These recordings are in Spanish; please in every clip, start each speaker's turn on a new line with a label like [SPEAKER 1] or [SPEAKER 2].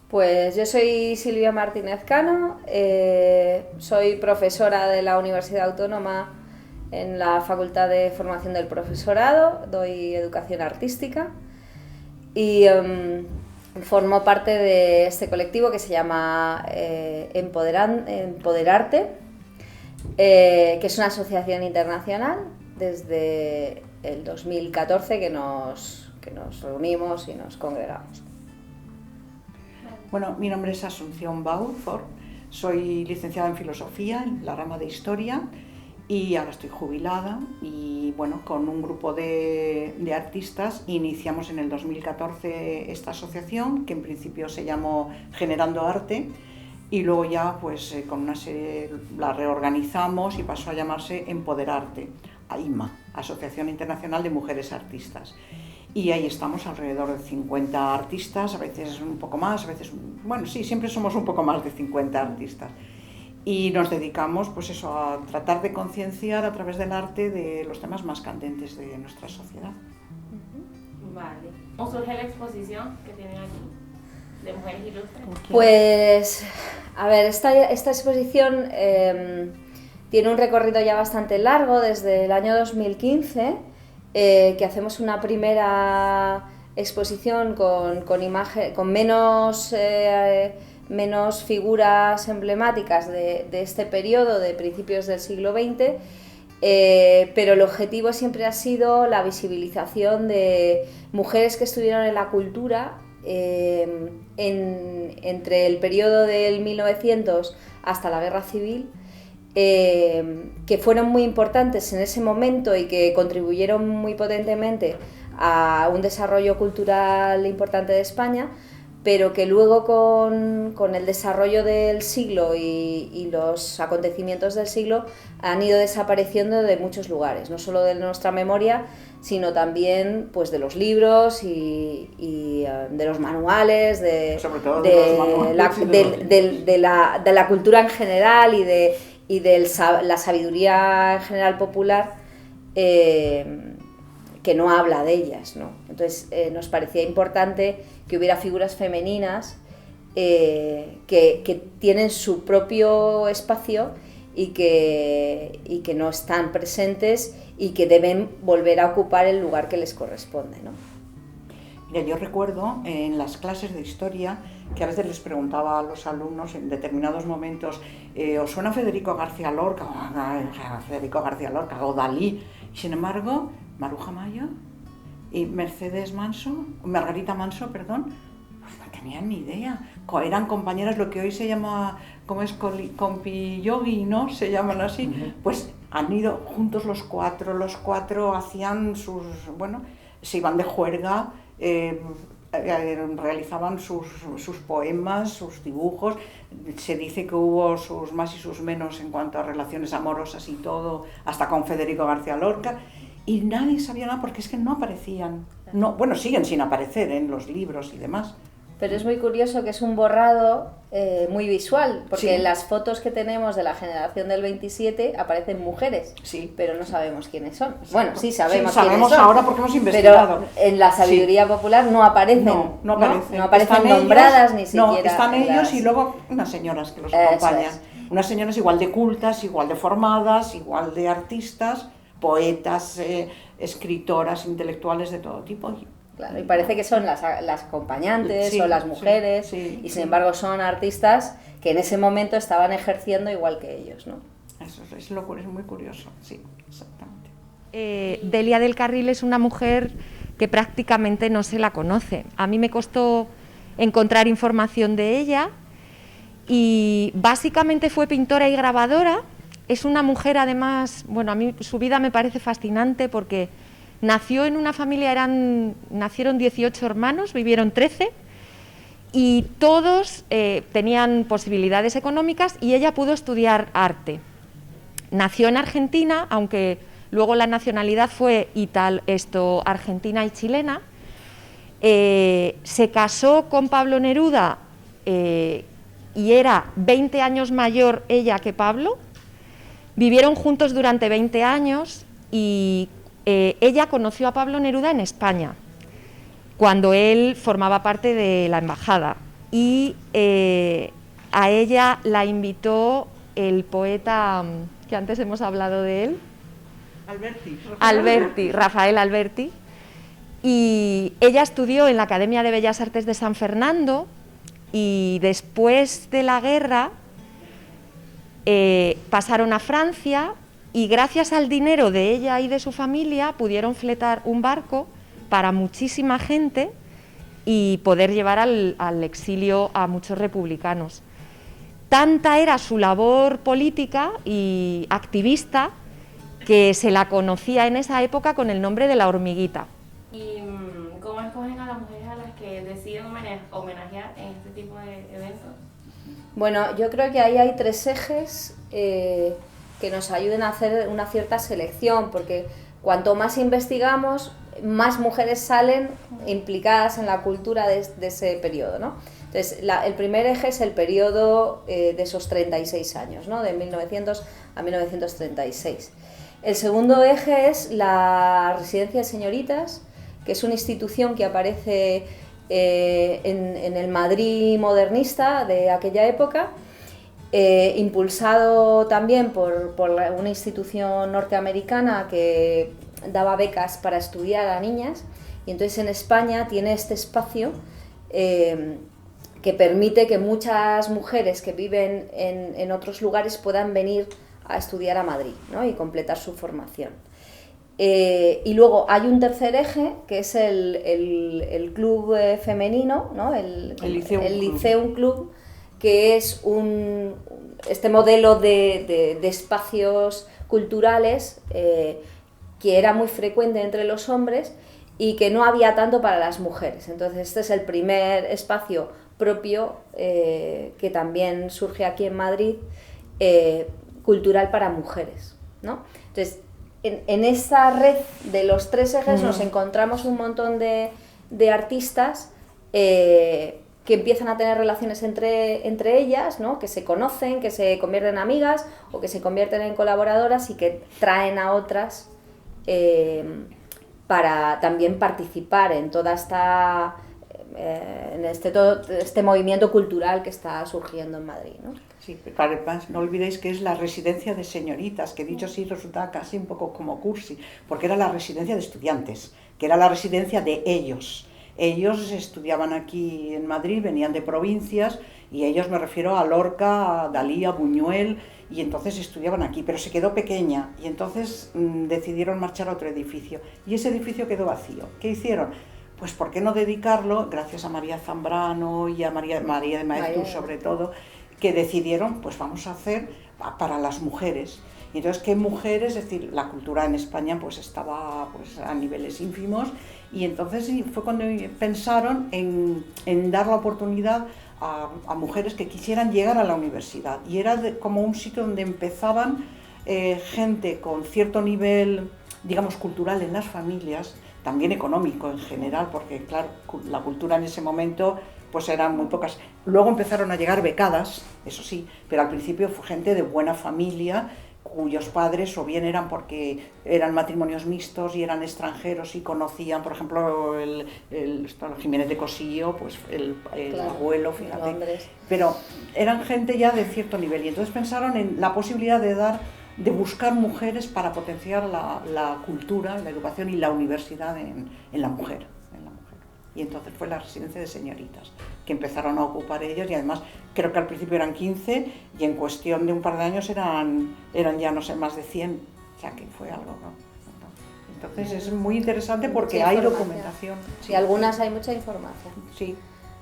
[SPEAKER 1] Pues yo soy Silvia Martínez Cano, soy profesora de la Universidad Autónoma en la Facultad de Formación del Profesorado, doy educación artística y formo parte de este colectivo que se llama Empoderarte, que es una asociación internacional desde el 2014 que nos reunimos y nos congregamos.
[SPEAKER 2] Bueno, mi nombre es Asunción Bauzor, soy licenciada en Filosofía en la rama de Historia y ahora estoy jubilada y bueno, con un grupo de artistas iniciamos en el 2014 esta asociación que en principio se llamó Generando Arte y luego ya pues con una serie la reorganizamos y pasó a llamarse Empoderarte, AIMA, Asociación Internacional de Mujeres Artistas. Y ahí estamos alrededor de 50 artistas, a veces un poco más, a veces, bueno, sí, siempre somos un poco más de 50 artistas. Y nos dedicamos, pues eso, a tratar de concienciar a través del arte de los temas más candentes de nuestra sociedad.
[SPEAKER 3] Vale. ¿Cómo surge la exposición que tienen aquí de Mujeres Ilustres?
[SPEAKER 1] Pues, a ver, esta exposición tiene un recorrido ya bastante largo desde el año 2015. Que hacemos una primera exposición con menos figuras emblemáticas de este periodo de principios del siglo XX, pero el objetivo siempre ha sido la visibilización de mujeres que estuvieron en la cultura entre el periodo del 1900 hasta la Guerra Civil, que fueron muy importantes en ese momento y que contribuyeron muy potentemente a un desarrollo cultural importante de España, pero que luego con el desarrollo del siglo y los acontecimientos del siglo han ido desapareciendo de muchos lugares, no solo de nuestra memoria, sino también pues, de los libros y de los manuales, de la cultura en general y de la sabiduría en general popular, que no habla de ellas, ¿no? Entonces nos parecía importante que hubiera figuras femeninas que tienen su propio espacio y que no están presentes y que deben volver a ocupar el lugar que les corresponde, ¿no?
[SPEAKER 2] Mira, yo recuerdo en las clases de historia que a veces les preguntaba a los alumnos en determinados momentos, ¿os suena Federico García Lorca? Federico García Lorca o Dalí. Y sin embargo, Maruja Maya y Margarita Manso, perdón, pues no tenían ni idea. Eran compañeras, lo que hoy se llama, ¿cómo es? Compi yogi, ¿no? Se llaman así. Uh-huh. Pues han ido juntos los cuatro hacían sus, bueno, se iban de juerga, realizaban sus poemas, sus dibujos. Se dice que hubo sus más y sus menos en cuanto a relaciones amorosas y todo, hasta con Federico García Lorca, y nadie sabía nada porque es que no aparecían. No, bueno, siguen sin aparecer en los libros y demás.
[SPEAKER 1] Pero es muy curioso que es un borrado muy visual, porque
[SPEAKER 2] sí.
[SPEAKER 1] En las fotos que tenemos de la generación del 27 aparecen mujeres,
[SPEAKER 2] sí.
[SPEAKER 1] Pero no sabemos quiénes son. Bueno, sí sabemos
[SPEAKER 2] quiénes son. Ahora porque hemos investigado.
[SPEAKER 1] Pero en la sabiduría popular no aparecen.
[SPEAKER 2] No aparecen.
[SPEAKER 1] No aparecen nombradas ellos, ni siquiera.
[SPEAKER 2] No, están ellos y luego unas señoras que los acompañan. Unas señoras igual de cultas, igual de formadas, igual de artistas, poetas, escritoras, intelectuales de todo tipo.
[SPEAKER 1] Claro, y parece que son las acompañantes o las mujeres, y sin embargo son artistas que en ese momento estaban ejerciendo igual que ellos, ¿no?
[SPEAKER 2] Eso es muy curioso, sí, exactamente.
[SPEAKER 4] Delia del Carril es una mujer que prácticamente no se la conoce. A mí me costó encontrar información de ella y básicamente fue pintora y grabadora. Es una mujer además, bueno, a mí su vida me parece fascinante porque nació en una familia, nacieron 18 hermanos, vivieron 13 y todos tenían posibilidades económicas y ella pudo estudiar arte. Nació en Argentina, aunque luego la nacionalidad fue argentina y chilena. Se casó con Pablo Neruda y era 20 años mayor ella que Pablo. Vivieron juntos durante 20 años y ella conoció a Pablo Neruda en España, cuando él formaba parte de la embajada, y a ella la invitó el poeta, que antes hemos hablado de él, Rafael Alberti, y ella estudió en la Academia de Bellas Artes de San Fernando, y después de la guerra pasaron a Francia, y gracias al dinero de ella y de su familia pudieron fletar un barco para muchísima gente y poder llevar al exilio a muchos republicanos. Tanta era su labor política y activista que se la conocía en esa época con el nombre de la hormiguita.
[SPEAKER 3] ¿Y cómo escogen a las mujeres a las que deciden homenajear en este tipo de eventos?
[SPEAKER 1] Bueno, yo creo que ahí hay 3 ejes que nos ayuden a hacer una cierta selección, porque cuanto más investigamos, más mujeres salen implicadas en la cultura de ese periodo, ¿no? Entonces, el primer eje es el periodo de esos 36 años, ¿no? De 1900 a 1936. El segundo eje es la Residencia de Señoritas, que es una institución que aparece en el Madrid modernista de aquella época, impulsado también por una institución norteamericana que daba becas para estudiar a niñas, y entonces en España tiene este espacio que permite que muchas mujeres que viven en otros lugares puedan venir a estudiar a Madrid, ¿no? Y completar su formación. Y luego hay un tercer eje, que es el club femenino, ¿no? El Lyceum Club, que es este modelo de espacios culturales que era muy frecuente entre los hombres y que no había tanto para las mujeres. Entonces este es el primer espacio propio que también surge aquí en Madrid, cultural para mujeres, ¿no? Entonces, en esta red de los 3 ejes nos encontramos un montón de artistas que empiezan a tener relaciones entre ellas, ¿no? Que se conocen, que se convierten en amigas o que se convierten en colaboradoras y que traen a otras para también participar en toda esta todo este movimiento cultural que está surgiendo en Madrid, ¿no?
[SPEAKER 2] Sí, pero además no olvidéis que es la Residencia de Señoritas, que dicho así resulta casi un poco como cursi, porque era la residencia de estudiantes, que era la residencia de ellos. Ellos estudiaban aquí en Madrid, venían de provincias, y ellos me refiero a Lorca, a Dalí, a Buñuel, y entonces estudiaban aquí, pero se quedó pequeña, y entonces decidieron marchar a otro edificio, y ese edificio quedó vacío. ¿Qué hicieron? Pues ¿por qué no dedicarlo, gracias a María Zambrano y a María de Maeztu sobre todo, que decidieron, pues vamos a hacer para las mujeres? Y entonces, ¿qué mujeres? Es decir, la cultura en España pues estaba pues, a niveles ínfimos, y entonces fue cuando pensaron en dar la oportunidad a mujeres que quisieran llegar a la universidad, y era como un sitio donde empezaban gente con cierto nivel, digamos, cultural en las familias, también económico en general, porque claro, la cultura en ese momento pues eran muy pocas. Luego empezaron a llegar becadas, eso sí, pero al principio fue gente de buena familia, cuyos padres o bien eran porque eran matrimonios mixtos y eran extranjeros y conocían, por ejemplo, el Jiménez de Cosillo, pues el claro, abuelo, fíjate. Pero eran gente ya de cierto nivel, y entonces pensaron en la posibilidad de buscar mujeres para potenciar la cultura, la educación y la universidad en la mujer. Y entonces fue la Residencia de Señoritas, que empezaron a ocupar ellos, y además creo que al principio eran 15 y en cuestión de un par de años eran ya no sé, más de 100, o sea que fue algo, ¿no? Entonces es muy interesante porque hay documentación.
[SPEAKER 1] Sí, algunas hay mucha información.
[SPEAKER 2] Sí.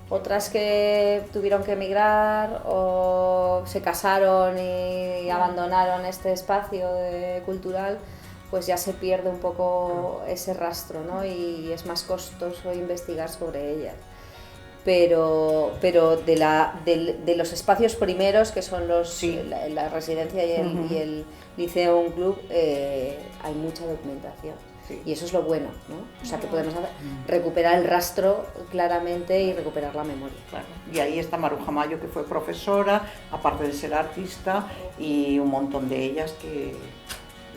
[SPEAKER 1] Otras que tuvieron que emigrar o se casaron y abandonaron este espacio cultural, pues ya se pierde un poco ese rastro, ¿no? Y es más costoso investigar sobre ellas. Pero de los espacios primeros, que son la residencia y el Lyceum Club, hay mucha documentación.
[SPEAKER 2] Sí.
[SPEAKER 1] Y eso es lo bueno, ¿no? O sea, que podemos recuperar el rastro claramente y recuperar la memoria.
[SPEAKER 2] Claro. Y ahí está Maruja Mayo, que fue profesora, aparte de ser artista, y un montón de ellas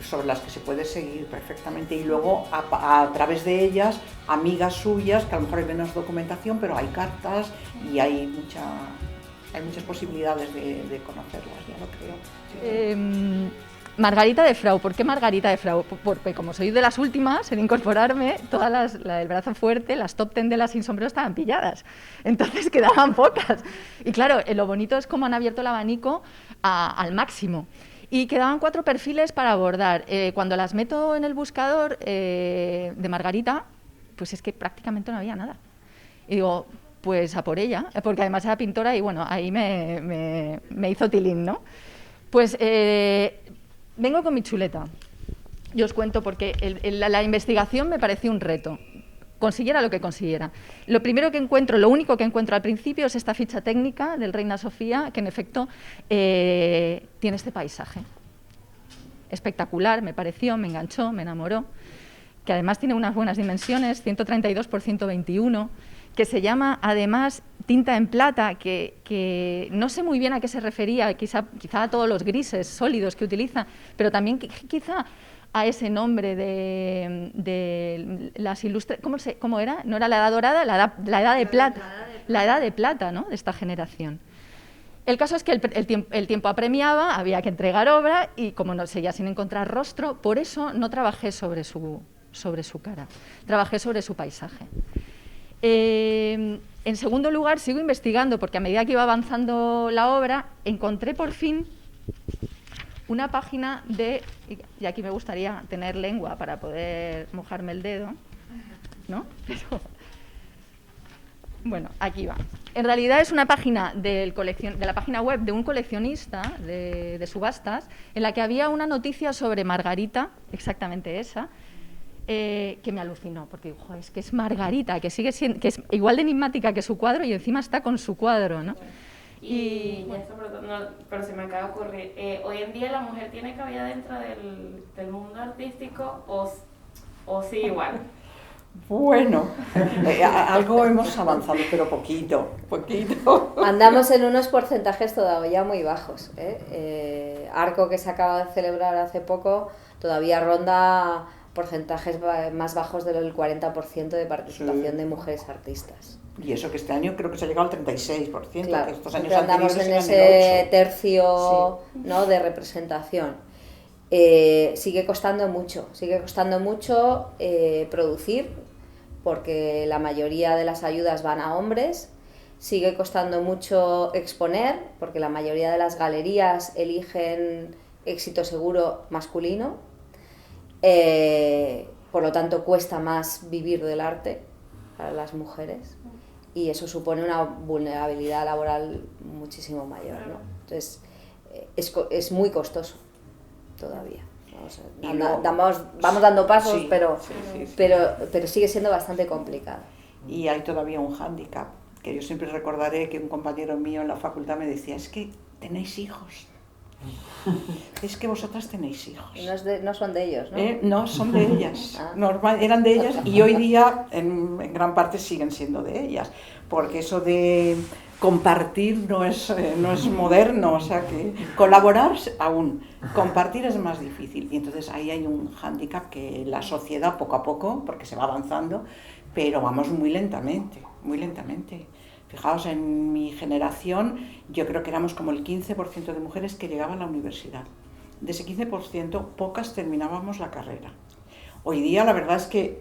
[SPEAKER 2] sobre las que se puede seguir perfectamente. Y luego, a través de ellas, amigas suyas, que a lo mejor hay menos documentación, pero hay cartas y hay muchas posibilidades de conocerlas, ya lo creo. Sí.
[SPEAKER 5] Margarita de Frau. ¿Por qué Margarita de Frau? Porque como soy de las últimas en incorporarme, todas la del brazo fuerte, las top 10 de las sin sombrero estaban pilladas. Entonces quedaban pocas. Y claro, lo bonito es cómo han abierto el abanico al máximo. Y quedaban 4 perfiles para abordar. Cuando las meto en el buscador de Margarita, pues es que prácticamente no había nada. Y digo, pues a por ella, porque además era pintora y bueno, ahí me hizo tilín, ¿no? Pues vengo con mi chuleta. Yo os cuento porque la investigación me pareció un reto, consiguiera lo que consiguiera. Lo primero que encuentro, lo único que encuentro al principio es esta ficha técnica del Reina Sofía, que en efecto tiene este paisaje. Espectacular, me pareció, me enganchó, me enamoró, que además tiene unas buenas dimensiones, 132 por 121, que se llama además tinta en plata, que no sé muy bien a qué se refería, quizá a todos los grises sólidos que utiliza, pero también quizá a ese nombre de las ilustraciones, ¿cómo era? ¿No era la edad dorada? La edad de plata, la edad de plata, ¿no?, de esta generación. El caso es que el tiempo apremiaba, había que entregar obra y como no seguía sin encontrar rostro, por eso no trabajé sobre su cara, trabajé sobre su paisaje. En segundo lugar, sigo investigando, porque a medida que iba avanzando la obra, encontré por fin una página y aquí me gustaría tener lengua para poder mojarme el dedo, ¿no? Pero, bueno, aquí va. En realidad es una página de la página web de un coleccionista de subastas, en la que había una noticia sobre Margarita, exactamente esa, que me alucinó, porque digo, es que es Margarita, que sigue siendo, que es igual de enigmática que su cuadro y encima está con su cuadro, ¿no?
[SPEAKER 3] Y esto, pero se me acaba de ocurrir, hoy en día la mujer tiene cabida dentro del mundo artístico o sí igual.
[SPEAKER 2] Bueno, algo hemos avanzado, pero poquito.
[SPEAKER 1] Andamos en unos porcentajes todavía muy bajos, ¿eh? Arco, que se acaba de celebrar hace poco, todavía ronda porcentajes más bajos del 40% de participación de mujeres artistas.
[SPEAKER 2] Y eso que este año creo que se ha llegado al 36%,
[SPEAKER 1] claro,
[SPEAKER 2] que estos años
[SPEAKER 1] andamos en ese
[SPEAKER 2] el 8%.
[SPEAKER 1] Tercio, sí, ¿no?, de representación. Sigue costando mucho producir, porque la mayoría de las ayudas van a hombres. Sigue costando mucho exponer, porque la mayoría de las galerías eligen éxito seguro masculino. Por lo tanto, cuesta más vivir del arte para las mujeres y eso supone una vulnerabilidad laboral muchísimo mayor, ¿no? Entonces, es muy costoso todavía. Vamos dando pasos, sí, pero sigue siendo bastante complicado.
[SPEAKER 2] Y hay todavía un hándicap, que yo siempre recordaré que un compañero mío en la facultad me decía, es que tenéis hijos. Es que vosotras tenéis hijos.
[SPEAKER 1] No son de ellos, ¿no?
[SPEAKER 2] No, son de ellas. Eran de ellas y hoy día en gran parte siguen siendo de ellas. Porque eso de compartir no es moderno, o sea que colaborar aún, compartir es más difícil. Y entonces ahí hay un hándicap que la sociedad poco a poco, porque se va avanzando, pero vamos muy lentamente. Fijaos, en mi generación yo creo que éramos como el 15% de mujeres que llegaban a la universidad. De ese 15%, pocas terminábamos la carrera. Hoy día la verdad es que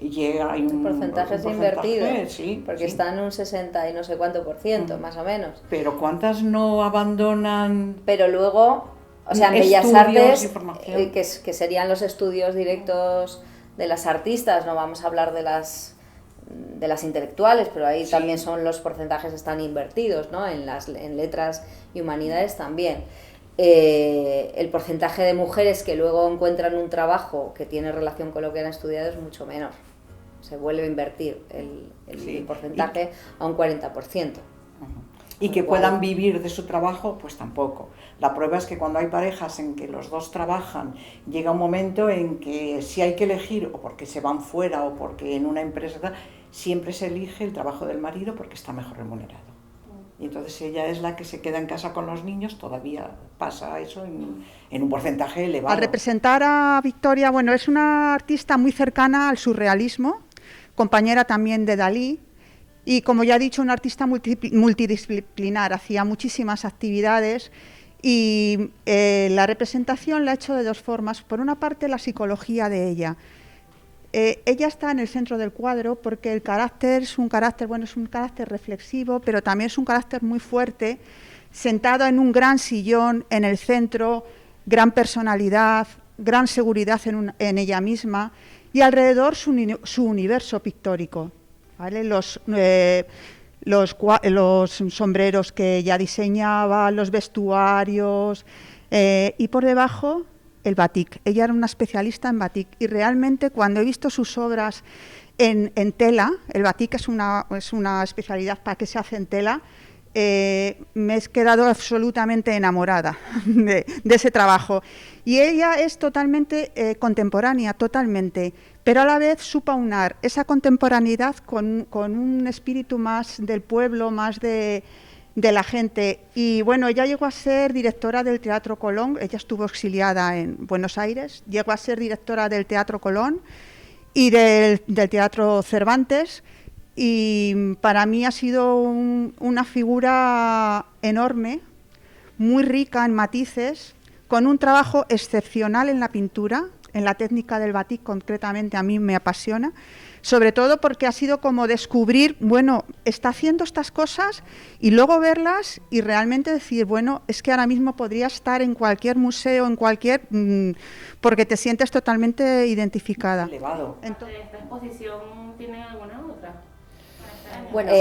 [SPEAKER 2] hay un
[SPEAKER 1] porcentaje invertido,
[SPEAKER 2] sí,
[SPEAKER 1] porque está en un 60 y no sé cuánto por ciento, más o menos.
[SPEAKER 2] Pero ¿cuántas no abandonan?
[SPEAKER 1] Pero luego, o sea, en Bellas Artes, que serían los estudios directos de las artistas, no vamos a hablar de las intelectuales, pero ahí también los porcentajes están invertidos, ¿no? En letras y humanidades también. El porcentaje de mujeres que luego encuentran un trabajo que tiene relación con lo que han estudiado es mucho menor. Se vuelve a invertir el porcentaje a un 40%.
[SPEAKER 2] Y que puedan vivir de su trabajo, pues tampoco. La prueba es que cuando hay parejas en que los dos trabajan, llega un momento en que si hay que elegir, o porque se van fuera o porque en una empresa, siempre se elige el trabajo del marido porque está mejor remunerado. Y entonces ella es la que se queda en casa con los niños, todavía pasa eso en un porcentaje elevado.
[SPEAKER 6] Al representar a Victoria, bueno, es una artista muy cercana al surrealismo, compañera también de Dalí, y como ya he dicho, una artista multidisciplinar, hacía muchísimas actividades y la representación la ha hecho de dos formas. Por una parte, la psicología de ella. Ella está en el centro del cuadro porque el carácter es un carácter, bueno, es un carácter reflexivo, pero también es un carácter muy fuerte, sentada en un gran sillón en el centro, gran personalidad, gran seguridad en ella misma y alrededor su universo pictórico. ¿Vale? Los sombreros que ella diseñaba, los vestuarios y por debajo el batik. Ella era una especialista en batik y realmente cuando he visto sus obras en tela, el batik es una especialidad para que se hace en tela, me he quedado absolutamente enamorada de ese trabajo. Y ella es totalmente contemporánea, totalmente, pero a la vez supo aunar esa contemporaneidad con un espíritu más del pueblo, más de la gente. Y bueno, ella llegó a ser directora del Teatro Colón, ella estuvo exiliada en Buenos Aires, llegó a ser directora del Teatro Colón y del Teatro Cervantes, y para mí ha sido una figura enorme, muy rica en matices, con un trabajo excepcional en la pintura, en la técnica del batik concretamente a mí me apasiona, sobre todo porque ha sido como descubrir, bueno, está haciendo estas cosas y luego verlas y realmente decir, bueno, es que ahora mismo podría estar en cualquier museo, en cualquier, porque te sientes totalmente identificada.
[SPEAKER 2] Elevado.
[SPEAKER 3] Entonces, ¿esta exposición tiene alguna otra?
[SPEAKER 1] Bueno,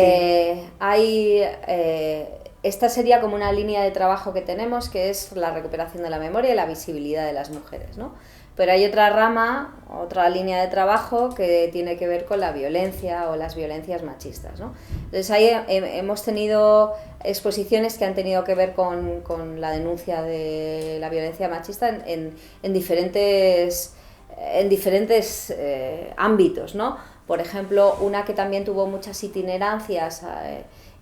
[SPEAKER 1] esta sería como una línea de trabajo que tenemos, que es la recuperación de la memoria y la visibilidad de las mujeres, ¿no? Pero hay otra rama, otra línea de trabajo que tiene que ver con la violencia o las violencias machistas, ¿no? Entonces ahí hemos tenido exposiciones que han tenido que ver con la denuncia de la violencia machista en diferentes ámbitos, ¿no? Por ejemplo, una que también tuvo muchas itinerancias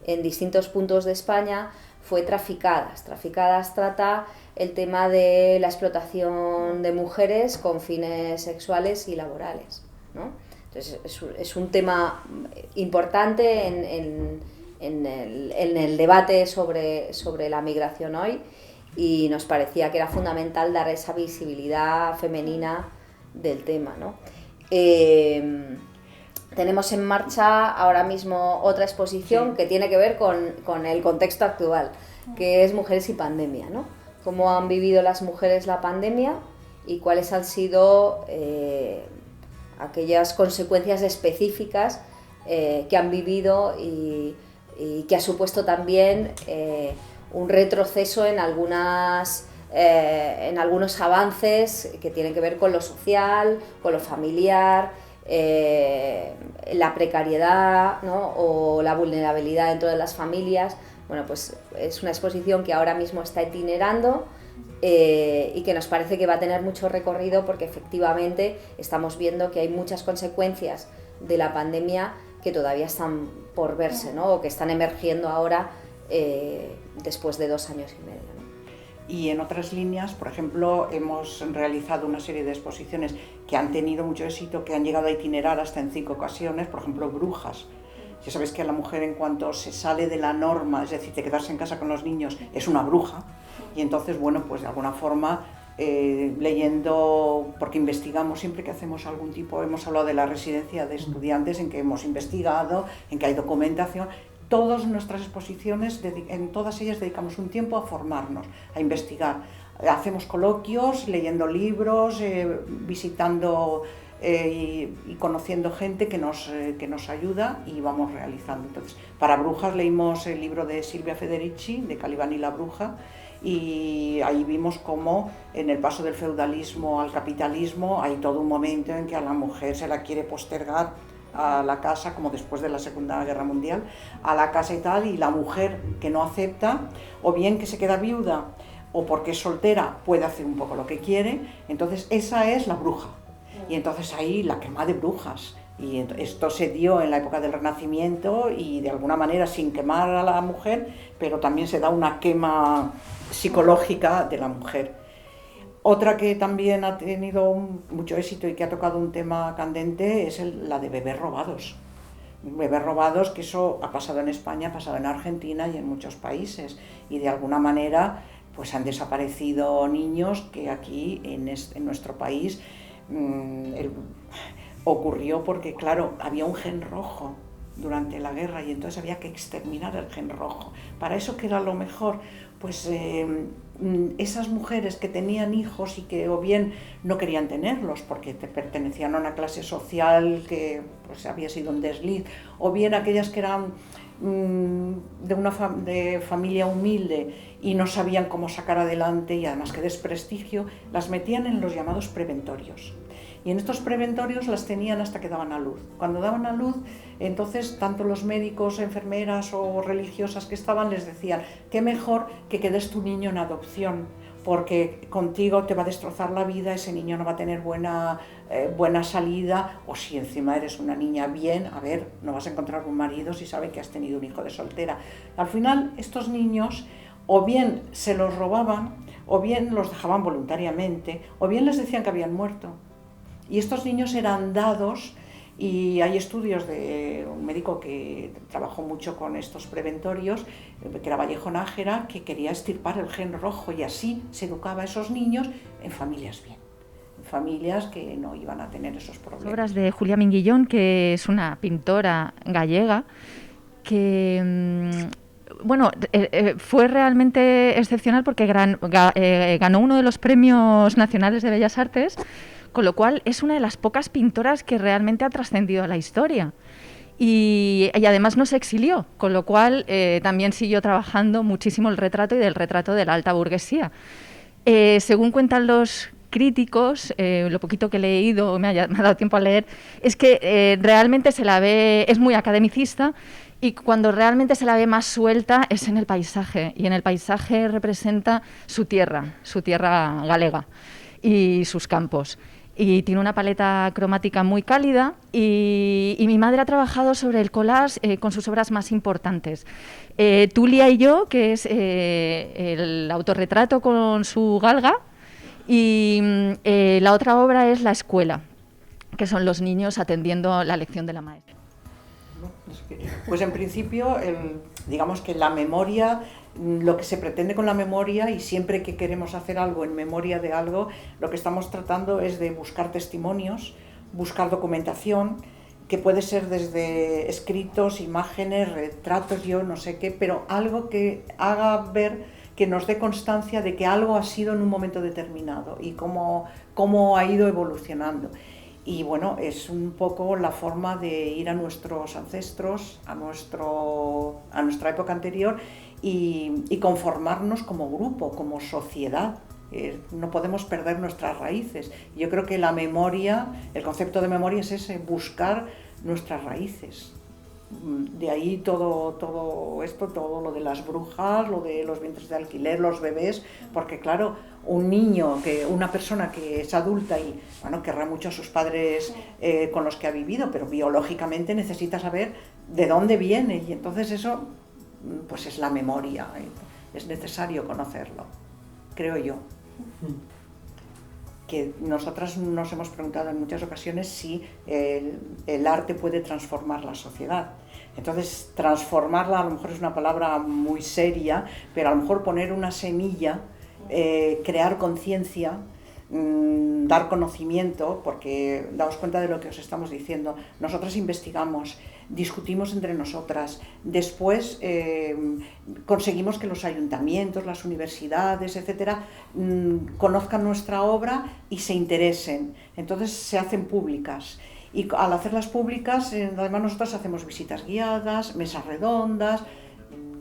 [SPEAKER 1] en distintos puntos de España fue Traficadas. Traficadas trata el tema de la explotación de mujeres con fines sexuales y laborales, ¿no? Entonces es un tema importante en el debate sobre la migración hoy, y nos parecía que era fundamental dar esa visibilidad femenina del tema, ¿no? Tenemos en marcha ahora mismo otra exposición que tiene que ver con el contexto actual, que es Mujeres y Pandemia, ¿no? Cómo han vivido las mujeres la pandemia y cuáles han sido aquellas consecuencias específicas que han vivido y que ha supuesto también un retroceso en algunos avances que tienen que ver con lo social, con lo familiar, la precariedad, ¿no? O la vulnerabilidad dentro de las familias. Bueno, pues es una exposición que ahora mismo está itinerando y que nos parece que va a tener mucho recorrido, porque efectivamente estamos viendo que hay muchas consecuencias de la pandemia que todavía están por verse, ¿no? O que están emergiendo ahora después de 2 años y medio, ¿no?
[SPEAKER 2] Y en otras líneas, por ejemplo, hemos realizado una serie de exposiciones que han tenido mucho éxito, que han llegado a itinerar hasta en 5 ocasiones, por ejemplo, Brujas. Ya sabéis que a la mujer, en cuanto se sale de la norma, es decir, de quedarse en casa con los niños, es una bruja. Y entonces, bueno, pues de alguna forma, leyendo, porque investigamos siempre que hacemos algún tipo, hemos hablado de la residencia de estudiantes en que hemos investigado, en que hay documentación. Todas nuestras exposiciones, en todas ellas dedicamos un tiempo a formarnos, a investigar. Hacemos coloquios, leyendo libros, visitando y conociendo gente que nos ayuda, y vamos realizando. Entonces, para Brujas leímos el libro de Silvia Federici, de Calibán y la bruja, y ahí vimos cómo en el paso del feudalismo al capitalismo hay todo un momento en que a la mujer se la quiere postergar a la casa, como después de la Segunda Guerra Mundial, a la casa y tal, y la mujer que no acepta, o bien que se queda viuda, o porque es soltera, puede hacer un poco lo que quiere, entonces esa es la bruja. Y entonces ahí la quema de brujas. Y esto se dio en la época del Renacimiento y de alguna manera sin quemar a la mujer, pero también se da una quema psicológica de la mujer. Otra que también ha tenido mucho éxito y que ha tocado un tema candente es la de bebés robados. Bebés robados, que eso ha pasado en España, ha pasado en Argentina y en muchos países. Y de alguna manera pues han desaparecido niños que aquí en nuestro país ocurrió porque, claro, había un gen rojo durante la guerra y entonces había que exterminar el gen rojo. ¿Para eso qué era lo mejor? Pues esas mujeres que tenían hijos y que o bien no querían tenerlos porque pertenecían a una clase social que pues había sido un desliz, o bien aquellas que eran de familia humilde y no sabían cómo sacar adelante y además qué desprestigio, las metían en los llamados preventorios. Y en estos preventorios las tenían hasta que daban a luz. Cuando daban a luz, entonces tanto los médicos, enfermeras o religiosas que estaban les decían: qué mejor que quedes tu niño en adopción, porque contigo te va a destrozar la vida, ese niño no va a tener buena salida, o si encima eres una niña bien, a ver, no vas a encontrar un marido si sabe que has tenido un hijo de soltera. Al final estos niños o bien se los robaban, o bien los dejaban voluntariamente, o bien les decían que habían muerto. Y estos niños eran dados, y hay estudios de un médico que trabajó mucho con estos preventorios, que era Vallejo Nájera, que quería extirpar el gen rojo y así se educaba a esos niños en familias bien, en familias que no iban a tener esos problemas.
[SPEAKER 5] Obras de Julia Minguillón, que es una pintora gallega, que fue realmente excepcional porque ganó uno de los premios nacionales de Bellas Artes, con lo cual es una de las pocas pintoras que realmente ha trascendido a la historia. Y además no se exilió, con lo cual también siguió trabajando muchísimo el retrato y del retrato de la alta burguesía. Según cuentan los críticos, lo poquito que he leído, me ha dado tiempo a leer, es que realmente se la ve, es muy academicista, y cuando realmente se la ve más suelta es en el paisaje, y en el paisaje representa su tierra galega y sus campos. Y tiene una paleta cromática muy cálida, y mi madre ha trabajado sobre el collage con sus obras más importantes. Tulia y yo, que es el autorretrato con su galga, y la otra obra es La escuela, que son los niños atendiendo la lección de la maestra.
[SPEAKER 2] Pues en principio, digamos que la memoria, lo que se pretende con la memoria, y siempre que queremos hacer algo en memoria de algo, lo que estamos tratando es de buscar testimonios, buscar documentación, que puede ser desde escritos, imágenes, retratos, yo no sé qué, pero algo que haga ver, que nos dé constancia de que algo ha sido en un momento determinado y cómo ha ido evolucionando. Y bueno, es un poco la forma de ir a nuestros ancestros, a nuestra época anterior, y conformarnos como grupo, como sociedad. No podemos perder nuestras raíces. Yo creo que la memoria, el concepto de memoria es ese, buscar nuestras raíces. De ahí todo esto, todo lo de las brujas, lo de los vientres de alquiler, los bebés, porque claro, un niño, una persona que es adulta y bueno, querrá mucho a sus padres con los que ha vivido, pero biológicamente necesita saber de dónde viene, y entonces eso pues es la memoria, es necesario conocerlo, creo yo. Que nosotras nos hemos preguntado en muchas ocasiones si el arte puede transformar la sociedad. Entonces, transformarla a lo mejor es una palabra muy seria, pero a lo mejor poner una semilla, crear conciencia, dar conocimiento, porque daos cuenta de lo que os estamos diciendo. Nosotras investigamos, discutimos entre nosotras, después conseguimos que los ayuntamientos, las universidades, etcétera, conozcan nuestra obra y se interesen. Entonces se hacen públicas. Y al hacerlas públicas, además nosotros hacemos visitas guiadas, mesas redondas,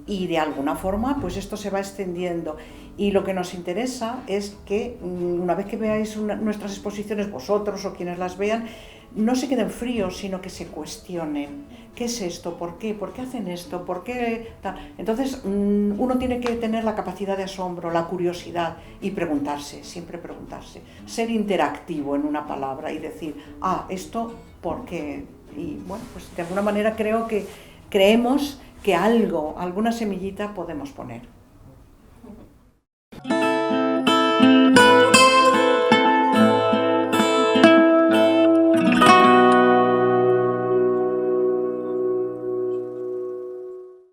[SPEAKER 2] y de alguna forma pues esto se va extendiendo. Y lo que nos interesa es que una vez que veáis nuestras exposiciones, vosotros o quienes las vean, no se queden fríos, sino que se cuestionen. ¿Qué es esto? ¿Por qué? ¿Por qué hacen esto? ¿Por qué tal? Entonces, uno tiene que tener la capacidad de asombro, la curiosidad y preguntarse, siempre preguntarse. Ser interactivo en una palabra y decir, esto, ¿por qué? Y bueno, pues de alguna manera creemos que alguna semillita podemos poner.